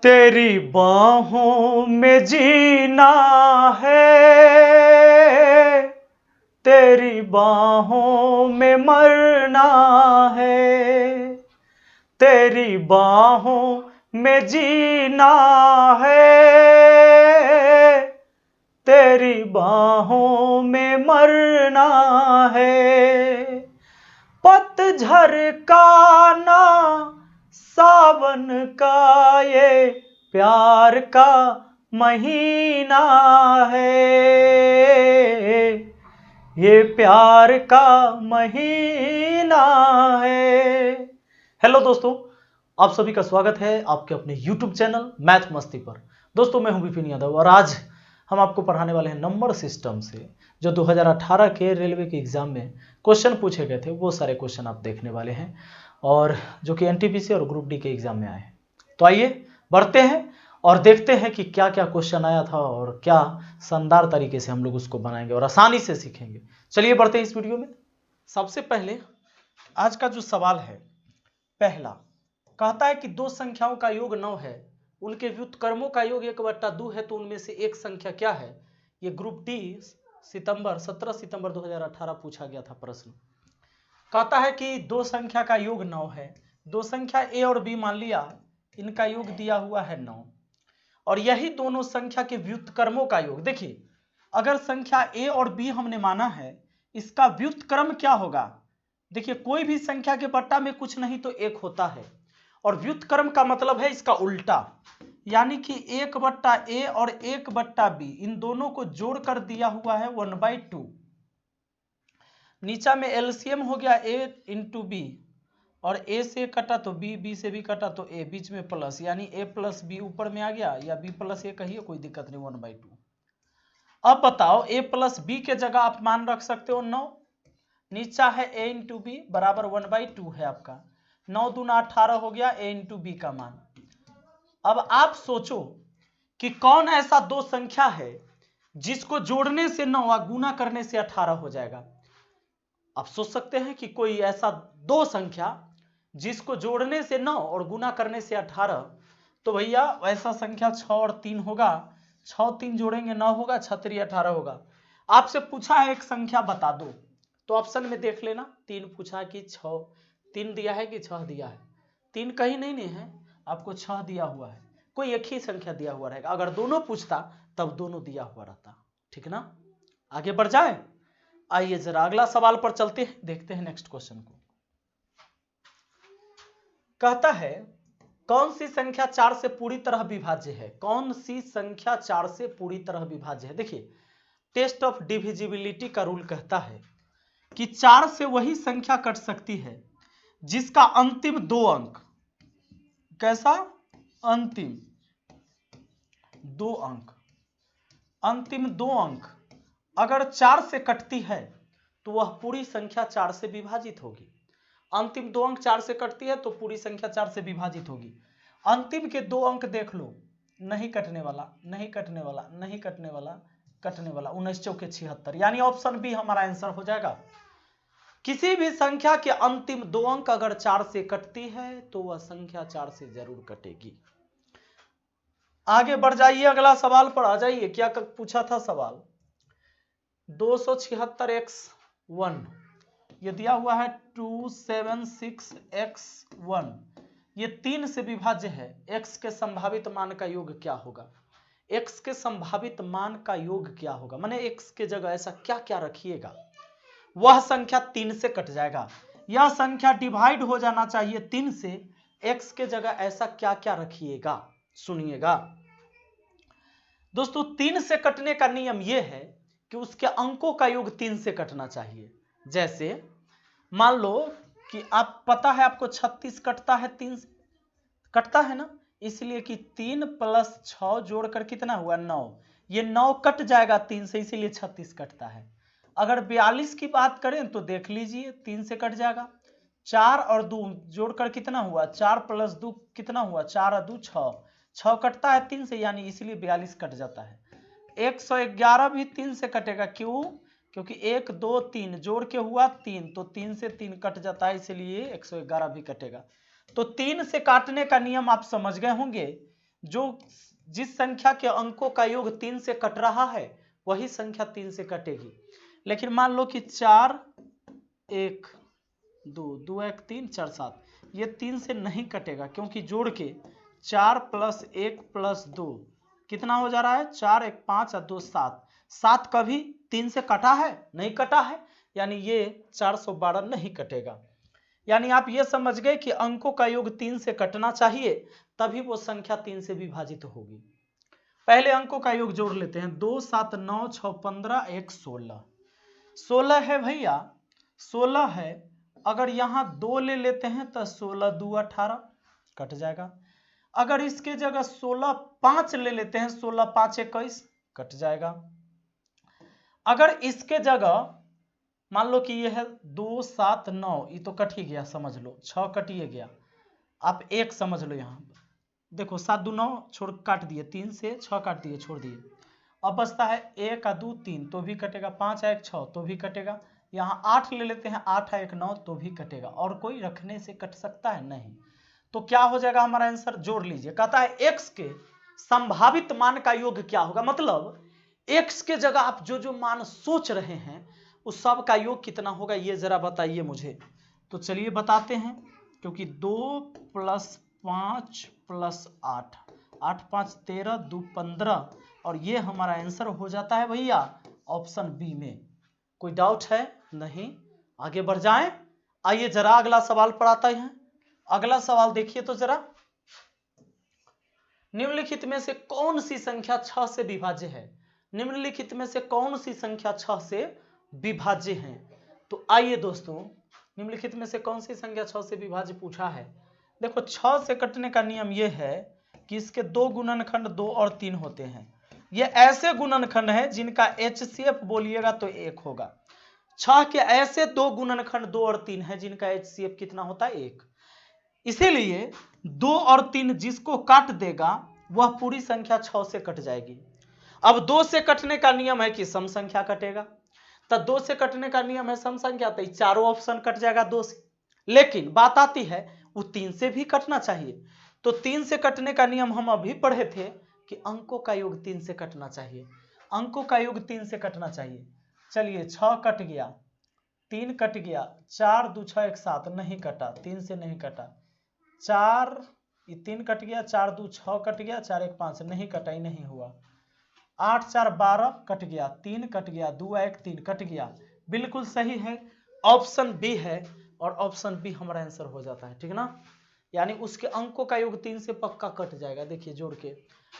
तेरी बाहों में जीना है, तेरी बाहों में मरना है, तेरी बाहों में जीना है, तेरी बाहों में मरना है। पतझड़ का ना सावन का ये प्यार का महीना है, ये प्यार का महीना है। हेलो दोस्तों, आप सभी का स्वागत है आपके अपने YouTube चैनल मैथ मस्ती पर। दोस्तों मैं हूं विपिन यादव और आज हम आपको पढ़ाने वाले हैं नंबर सिस्टम से जो 2018 के रेलवे के एग्जाम में क्वेश्चन पूछे गए थे। वो सारे क्वेश्चन आप देखने वाले हैं और जो कि एनटीपीसी और ग्रुप डी के एग्जाम में आए हैं। तो आइए बढ़ते हैं और देखते हैं कि क्या क्या क्वेश्चन आया था और क्या शानदार तरीके से हम लोग उसको बनाएंगे और आसानी से सीखेंगे। चलिए बढ़ते हैं इस वीडियो में। सबसे पहले आज का जो सवाल है, पहला कहता है कि दो संख्याओं का योग 9 है, उनके व्युत्क्रमों का योग 1/2 है, तो उनमें से एक संख्या क्या है। ये ग्रुप डी 17 सितंबर 2018 पूछा गया था प्रश्न। कहता है कि दो संख्या का योग 9 है, दो संख्या ए और बी मान लिया, इनका योग दिया हुआ है 9 और यही दोनों संख्या के व्युत्क्रमों का योग। देखिए अगर संख्या ए और बी हमने माना है, इसका व्युत्क्रम क्या होगा। देखिए कोई भी संख्या के बट्टा में कुछ नहीं तो एक होता है और व्युत्क्रम का मतलब है इसका उल्टा, यानी कि 1/a और 1/b इन दोनों को जोड़कर दिया हुआ है 1/2। नीचा में एलसीएम हो गया a इंटू बी और a से कटा तो b, b से भी कटा तो a, बीच में प्लस, यानी a प्लस बी ऊपर में आ गया या b प्लस a कहिए, कोई दिक्कत नहीं, 1/2। अब बताओ a प्लस b के जगह आप मान रख सकते हो 9, नीचा है a इंटू बी बराबर 1/2 है आपका, 9 दूना 18 हो गया a इंटू बी का मान। अब आप सोचो कि कौन ऐसा दो संख्या है जिसको जोड़ने से 9 और गुना करने से 18 हो जाएगा। आप सोच सकते हैं कि कोई ऐसा दो संख्या जिसको जोड़ने से 9 और गुना करने से 18, तो भैया ऐसा संख्या 6 और 3 होगा, 6 3 जोड़ेंगे 9 होगा, 6 3 18 होगा। आपसे पूछा है एक संख्या बता दो, तो ऑप्शन में देख लेना, 3 पूछा कि 6, 3 दिया है कि 6 दिया है, 3 कहीं नहीं है, आपको 6 दिया हुआ है, कोई एक ही संख्या दिया हुआ रहेगा। अगर दोनों पूछता तब दोनों दिया हुआ रहता, ठीक ना। आगे बढ़ जाए, आइए जरा अगला सवाल पर चलते हैं, देखते हैं नेक्स्ट क्वेश्चन को। कहता है कौन सी संख्या 4 से पूरी तरह विभाज्य है, कौन सी संख्या 4 से पूरी तरह विभाज्य है। देखिए टेस्ट ऑफ डिविजिबिलिटी का रूल कहता है कि 4 से वही संख्या कट सकती है जिसका अंतिम 2 अंक, कैसा, अंतिम 2 अंक, अंतिम 2 अंक अगर 4 से कटती है तो वह पूरी संख्या 4 से विभाजित होगी। अंतिम 2 अंक 4 से कटती है तो पूरी संख्या 4 से विभाजित होगी। अंतिम के 2 अंक देख लो, नहीं कटने वाला, नहीं कटने वाला, नहीं कटने वाला, कटने वाला, 19 चौके 76, यानी ऑप्शन बी हमारा आंसर हो जाएगा। किसी भी संख्या के अंतिम 2 अंक अगर 4 से कटती है तो वह संख्या 4 से जरूर कटेगी। आगे बढ़ जाइए, अगला सवाल पर आ जाइए। क्या पूछा था सवाल, 276x1 ये दिया हुआ है 276x1, ये 3 से विभाज्य है, x के संभावित मान का योग क्या होगा। x के संभावित मान का योग क्या होगा, माने x के जगह ऐसा क्या क्या रखिएगा, वह संख्या 3 से कट जाएगा। यह संख्या डिवाइड हो जाना चाहिए 3 से, x के जगह ऐसा क्या क्या रखिएगा, सुनिएगा दोस्तों। 3 से कटने का नियम यह है कि उसके अंकों का योग 3 से कटना चाहिए। जैसे मान लो कि आप पता है आपको 36 कटता है 3 से, कटता है ना, इसलिए कि 3 + 6 जोड़कर कितना हुआ 9, ये 9 कट जाएगा 3 से, इसीलिए 36 कटता है। अगर 42 की बात करें तो देख लीजिए 3 से कट जाएगा, 4 और 2 जोड़कर कितना हुआ, 4 + 2 कितना हुआ, 4 और 2 6, 6 कटता है 3 से, यानी इसलिए 42 कट जाता है। 111 भी 3 से कटेगा, क्यों, क्योंकि 1 2 3 जोड़ के हुआ 3, तो 3 से 3 कट जाता है, इसलिए 111 भी कटेगा। तो 3 से काटने का नियम आप समझ गए होंगे। जो जिस संख्या के अंकों का योग 3 से कट रहा है वही संख्या 3 से कटेगी। लेकिन मान लो कि 4 1 2 2 1 3 4 7, ये 3 से नहीं कटेगा क्योंकि जोड़ के 4 + 1 + 2 कितना हो जा रहा है, 4 1 5 और 2 7। 7 कभी 3 से कटा है? नहीं कटा है, यानी ये 412 नहीं कटेगा। यानी आप ये समझ गए कि अंकों का योग 3 से कटना चाहिए, तभी वो संख्या 3 से विभाजित होगी। पहले अंकों का योग जोड़ लेते हैं। 2 7 9 6 15 1 16। 16 है भैया, 16 है। अगर यहां 2 ले लेते हैं तो 16 2 18 कट जाएगा। अगर इसके जगह 16 5 ले लेते हैं, 16 5 21 कट जाएगा। अगर इसके जगह मान लो कि ये है 2 7 9, ये तो कट ही गया, समझ लो 6 कटिए गया। आप 1 समझ लो, यहां देखो 7 2 9 छोड़ काट दिए, 3 से 6 काट दिए, छोड़ दिए। अब बचता है 1 2 3 तो भी कटेगा, 5 1 6 तो भी कटेगा। यहाँ 8 ले लेते हैं, 8 1 9 तो भी कटेगा। और कोई रखने से कट सकता है? नहीं। तो क्या हो जाएगा हमारा आंसर? जोड़ लीजिए। कहता है x के संभावित मान का योग क्या होगा, मतलब x के जगह आप जो जो मान सोच रहे हैं उस सब का योग कितना होगा, ये जरा बताइए मुझे। तो चलिए बताते हैं, क्योंकि 2 + 5 + 8 8 5 13 2 15, और ये हमारा आंसर हो जाता है भैया ऑप्शन बी में। कोई डाउट है? नहीं। आगे बढ़ जाएं। आइए जरा अगला सवाल पर आते हैं। अगला सवाल देखिए तो जरा, निम्नलिखित में से कौन सी संख्या 6 से विभाज्य है? निम्नलिखित में से कौन सी संख्या 6 से विभाज्य है? तो आइए दोस्तों, निम्नलिखित में से कौन सी संख्या 6 से विभाज्य पूछा है। देखो 6 से कटने का नियम यह है कि इसके 2 गुणनखंड 2 और 3 होते हैं। ये ऐसे गुणनखंड है जिनका HCF बोलिएगा तो 1 होगा। 6 के ऐसे 2 गुणनखंड 2 और 3 है जिनका HCF कितना होता है? 1। इसीलिए 2 और 3 जिसको काट देगा वह पूरी संख्या 6 से कट जाएगी। अब 2 से कटने का नियम है कि सम संख्या कटेगा, तो 2 से कटने का नियम है सम संख्या, तो चारों ऑप्शन कट जाएगा 2 से। लेकिन बात आती है वो 3 से भी कटना चाहिए। तो 3 से कटने का नियम हम अभी पढ़े थे कि अंकों का योग 3 से कटना चाहिए। अंकों का योग 3 से कटना चाहिए। चलिए 6 कट गया, 3 कट गया, 4 2 6 1 7 नहीं कटा, 3 से नहीं कटा। 4 ये 3 कट गया, 4 2 6 कट गया, 4 1 5 नहीं कटा, ही नहीं हुआ। 8 4 12 कट गया, 3 कट गया, 2 1 3 कट गया। बिल्कुल सही है, ऑप्शन बी है, और ऑप्शन बी हमारा आंसर हो जाता है, ठीक ना। यानी उसके अंकों का योग 3 से पक्का कट जाएगा। देखिए जोड़ के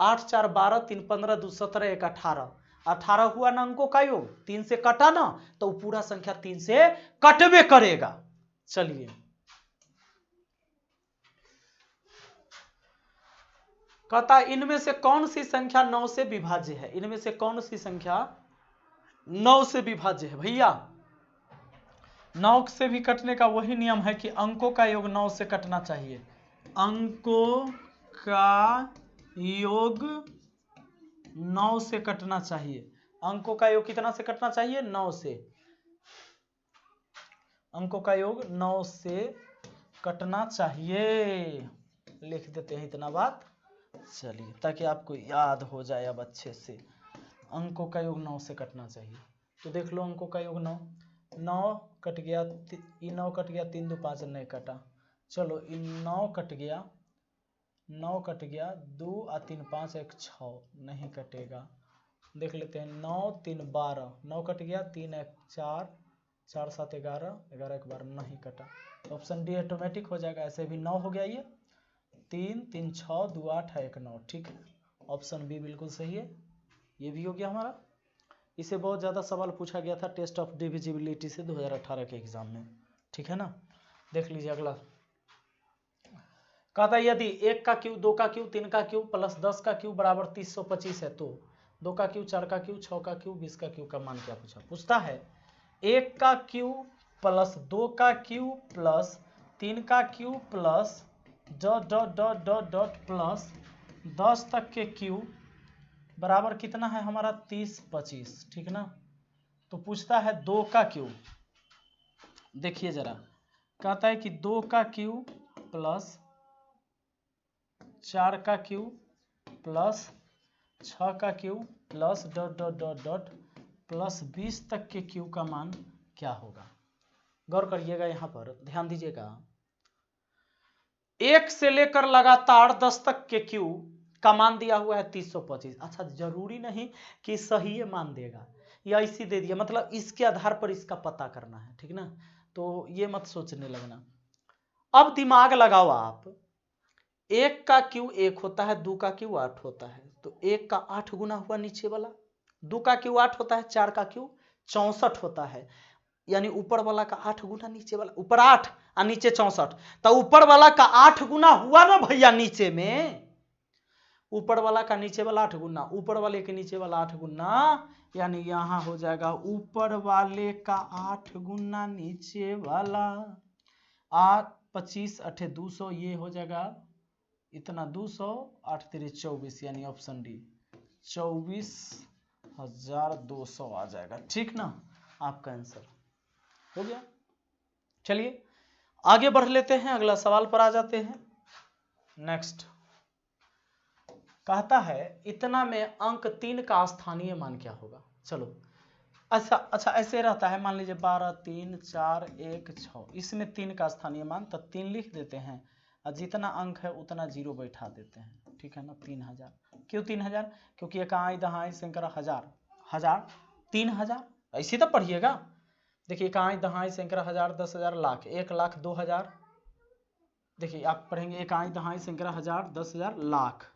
8 4 12 3 15 2 17 1 18, 18 हुआ ना अंकों का योग, 3 से कटा ना, तो पूरा संख्या 3 से कटवे करेगा। चलिए कहता है इनमें से कौन सी संख्या 9 से विभाज्य है? इनमें से कौन सी संख्या 9 से विभाज्य है भैया? 9 से भी कटने का वही नियम है कि अंकों का योग 9 से कटना चाहिए। अंकों का योग 9 से कटना चाहिए। अंकों का योग कितना से कटना चाहिए? 9 से। अंकों का योग 9 से कटना चाहिए। लिख देते हैं इतना बात, चलिए, ताकि आपको याद हो जाए अब अच्छे से। अंकों का योग 9 से कटना चाहिए। तो देख लो अंकों का योग 9, 9 कट गया, 9 कट गया, 3 2 5 नहीं कटा। चलो 9 कट गया, 9 कट गया, 2 और 3 5 1 6 नहीं कटेगा। देख लेते हैं 9 3 12, 9 कट गया, 3 1 4, 4 7 11, 11 1 12 नहीं कटा। ऑप्शन डी ऑटोमेटिक हो जाएगा। ऐसे भी 9 हो गया, ये 3 3 6 2 8 1 9, ठीक है। ऑप्शन बी बिल्कुल सही है। ये भी हो गया हमारा। इसे बहुत ज़्यादा सवाल पूछा गया था टेस्ट ऑफ डिविजिबिलिटी से 2018 के एग्जाम में, ठीक है ना। देख लीजिए अगला। कहता है यदि 1 का क्यूब, 2 का क्यूब, 3 का क्यूब प्लस 10 का क्यूब बराबर 325 है तो 2 का क्यूब, 4 का क्यूब, 6 का क्यूब, 20 का क्यूब का मान क्या पूछता है? 1 का क्यूब प्लस 2 का क्यूब प्लस 3 का cube plus dot dot dot dot dot plus 10 तक के क्यूब बराबर कितना है हमारा? 30 25, ठीक ना। तो पूछता है 2 का क्यूब। देखिए जरा, कहता है कि 2 का क्यूब प्लस 4 का क्यूब प्लस 6 का Q plus dot dot dot dot plus 20 तक के क्यू का मान क्या होगा। गौर करिएगा, यहां पर ध्यान दीजिएगा, 1 से लेकर लगातार 10 तक के क्यू का मान दिया हुआ है 325। अच्छा, जरूरी नहीं कि सही मान देगा या इसी दे दिया, मतलब इसके आधार पर इसका पता करना है, ठीक ना। तो ये मत सोचने लगना। अब दिमाग लगाओ आप, 1 का क्यू 1 होता है, 2 का क्यू 8 होता है, तो 1 का 8 गुना हुआ नीचे वाला, 2 का क्यू 8 होता है, 4 का क्यू 64 होता है, यानी ऊपर वाला का 8 गुना नीचे वाला, ऊपर 8 और नीचे 64, तो ऊपर वाला का 8 गुना हुआ ना भैया नीचे में, ऊपर वाला का नीचे वाला 8 गुना, ऊपर वाले के नीचे वाला 8 गुना, यानी यहां हो जाएगा ऊपर वाले का 8 गुना नीचे वाला, 8 25 8 200, ये हो जाएगा इतना 200, 8 3 24, यानी ऑप्शन डी 24,200 आ जाएगा, ठीक ना। आपका आंसर हो गया। चलिए आगे बढ़ लेते हैं, अगला सवाल पर आ जाते हैं। नेक्स्ट कहता है इतना में अंक 3 का स्थानीय मान क्या होगा। चलो अच्छा ऐसे रहता है, मान लीजिए 12 3 4 1 6, इसमें 3 का स्थानीय मान, तो 3 लिख देते हैं और जितना अंक है उतना जीरो बैठा देते हैं, ठीक है ना। 3000, क्यों 3000, क्योंकि इकाई दहाई सैकड़ा हजार, 3000, ऐसे तो पढ़िएगा। देखिए इकाई दहाई सैकड़ा हजार, 10,000 लाख, 1 लाख 2,000, देखिए आप पढ़ेंगे इकाई दहाई सैकड़ा हजार 10,000 लाख,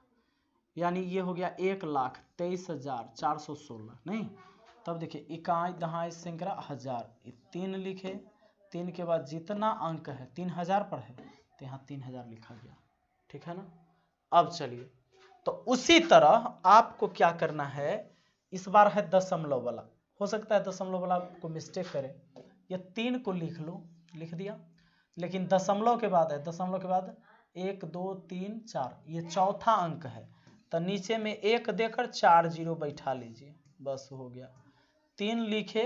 यानी ये हो गया 1,23,416, नहीं। तब देखिए इकाई दहाई सैकड़ा हजार, 3 लिखे, 3 के बाद जितना अंक है 3000 पर है, तो यहाँ 3000 लिखा गया, ठीक है ना। अब चलिए, तो उसी तरह आपको क्या करना है, इस बार है दशमलव वाला, हो सकता है दशमलव वाला को मिस्टेक करे, ये 3 को लिख लो, लिख दिया, लेकिन दशमलव के बाद है, दशमलव के बाद 1 2 3 4, ये चौथा अंक है, तो नीचे में 1 देकर 4 जीरो बैठा लीजिए, बस हो गया। 3 लिखे,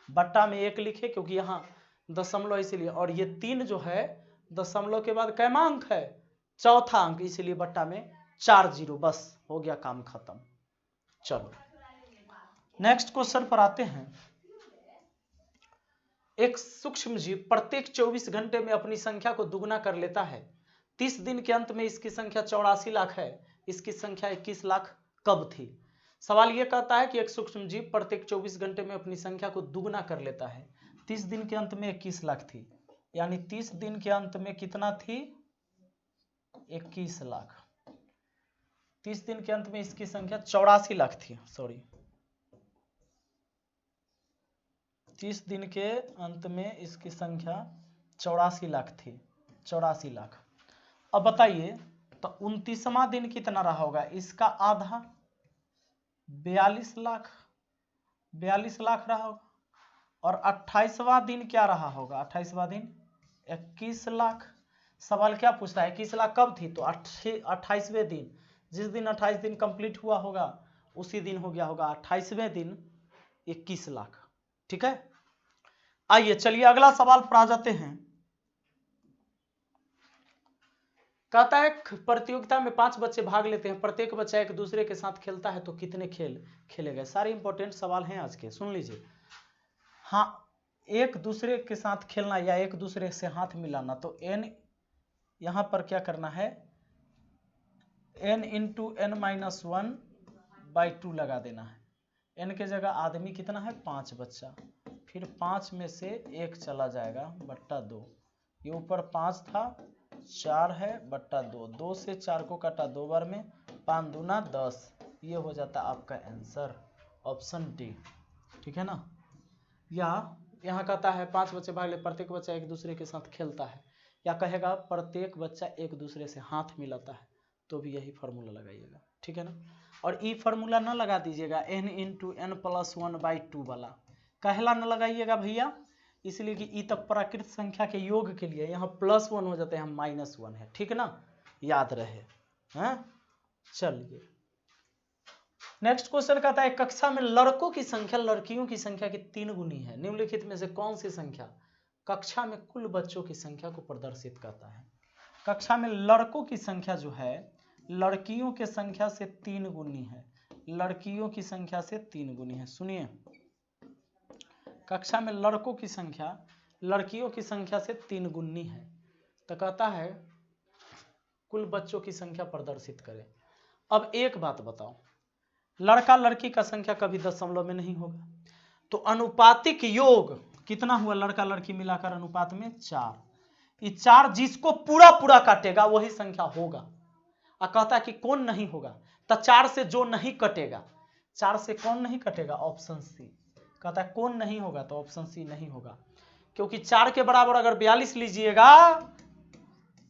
बट्टा में 1 लिखे, क्योंकि यहाँ दशमलव इसीलिए, और ये 3 जो है दशमलव के बाद कैमा अंक है, चौथा अंक, इसलिए बट्टा में 4 जीरो, बस हो गया, काम खत्म। चलो नेक्स्ट क्वेश्चन पर आते हैं। एक सूक्ष्म जीव प्रत्येक 24 घंटे में अपनी संख्या को दुगना कर लेता है, 30 दिन के अंत में इसकी संख्या 84 लाख है, इसकी संख्या 21 लाख कब थी। सवाल यह कहता है कि एक सूक्ष्म जीव प्रत्येक 24 घंटे में अपनी संख्या को दुगना कर लेता है, 30 दिन के अंत में 21 लाख थी, यानी 30 दिन के अंत में कितना थी, 21 लाख। 30 दिन के अंत में इसकी संख्या 84 लाख थी, सॉरी 30 दिन के अंत में इसकी संख्या 84 लाख थी, 84 लाख। अब बताइए, तो 29वां दिन कितना रहा होगा, इसका आधा 42 लाख, 42 लाख रहा होगा, और 28वां दिन क्या रहा होगा, 28वां दिन 21 लाख। सवाल क्या पूछता है, 21 लाख कब थी, तो 28वें दिन, जिस दिन 28 दिन कंप्लीट हुआ होगा उसी दिन हो गया होगा 28वें दिन 21 लाख, ठीक है। आइए चलिए अगला सवाल पर आ जाते हैं। कहता है प्रतियोगिता में 5 बच्चे भाग लेते हैं, प्रत्येक बच्चा एक दूसरे के साथ खेलता है, तो कितने खेल खेले गए। सारे इंपॉर्टेंट सवाल हैं आज के, सुन लीजिए। हाँ, एक दूसरे के साथ खेलना या एक दूसरे से हाथ मिलाना, तो n यहां पर क्या करना है, n इंटू n माइनस 1/2 लगा देना है। n के जगह आदमी कितना है, 5 बच्चा, फिर 5 में से 1 चला जाएगा बट्टा 2, ये ऊपर 5 था, 4 है बट्टा 2, 2 से 4 को काटा 2 बार में, 5 दूना 10, ये हो जाता आपका आंसर ऑप्शन डी, ठीक है ना। या यहाँ कहता है 5 बच्चे भाग ले, प्रत्येक बच्चा एक दूसरे के साथ खेलता है, या कहेगा प्रत्येक बच्चा एक दूसरे से हाथ मिलाता है, तो भी यही फार्मूला लगाइएगा, ठीक है ना। और ई फार्मूला ना लगा दीजिएगा, n इंटू n प्लस 1/2 वाला, कहला न लगाइएगा भैया, इसलिए कि ई तक प्राकृत संख्या के योग के लिए यहाँ +1 हो जाते हैं, -1 है, ठीक ना, याद रहे हैं। चलिए नेक्स्ट क्वेश्चन कहता है कक्षा में लड़कों की संख्या लड़कियों की संख्या की 3 गुनी है, निम्नलिखित में से कौन सी संख्या कक्षा में कुल बच्चों की संख्या को प्रदर्शित करता है। कक्षा में लड़कों की संख्या जो है लड़कियों के संख्या से 3 गुनी है, लड़कियों की संख्या से 3 गुनी है। सुनिए, कक्षा में लड़कों की संख्या लड़कियों की संख्या से 3 गुनी है, तो कहता है कुल बच्चों की संख्या प्रदर्शित करें। अब एक बात बताओ, लड़का लड़की का संख्या कभी दशमलव में नहीं होगा, तो अनुपातिक योग कितना हुआ लड़का लड़की मिलाकर अनुपात में 4। ये 4 जिसको पूरा पूरा काटेगा वही संख्या होगा। और कहता है कि कौन नहीं होगा, तो 4 से जो नहीं कटेगा, 4 से कौन नहीं कटेगा, ऑप्शन सी। कहता है कौन नहीं होगा, तो ऑप्शन सी नहीं होगा, क्योंकि 4 के बराबर अगर 42 लीजिएगा,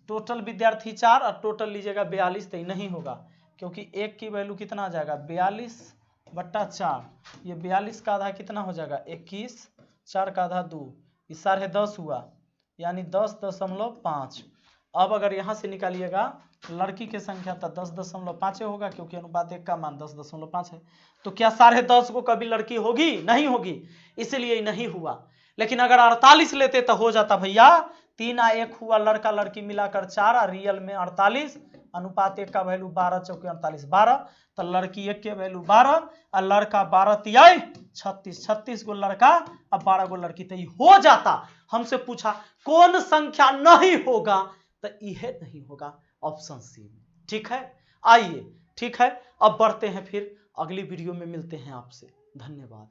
टोटल विद्यार्थी 4 और टोटल लीजिएगा 42, तो नहीं होगा, क्योंकि 1 की वैल्यू कितना आ जाएगा 42/4, ये 42 का आधा कितना हो जाएगा 21, 4 का आधा 2, इस 10 हुआ, यानी 10.5। अब अगर यहाँ से निकालिएगा लड़की की संख्या तो 10.5 होगा, क्योंकि अनुपात 1 का मान 10.5 है। तो क्या 10.5 को कभी लड़की होगी, नहीं होगी, इसलिए नहीं हुआ। लेकिन अगर 48 लेते तो हो जाता भैया, 3 और 1 हुआ लड़का लड़की मिलाकर 4 और रियल में 48, अनुपात 1 का वैल्यू 12 चौके 48 12, तो लड़की 1 के वैल्यू 12 और लड़का 12 तियाई 36, 36 गो लड़का और 12 गो लड़की, तो हो जाता। हमसे पूछा कौन संख्या नहीं होगा, तो यह नहीं होगा, ऑप्शन सी। ठीक है, आइए, ठीक है, अब बढ़ते हैं, फिर अगली वीडियो में मिलते हैं आपसे। धन्यवाद।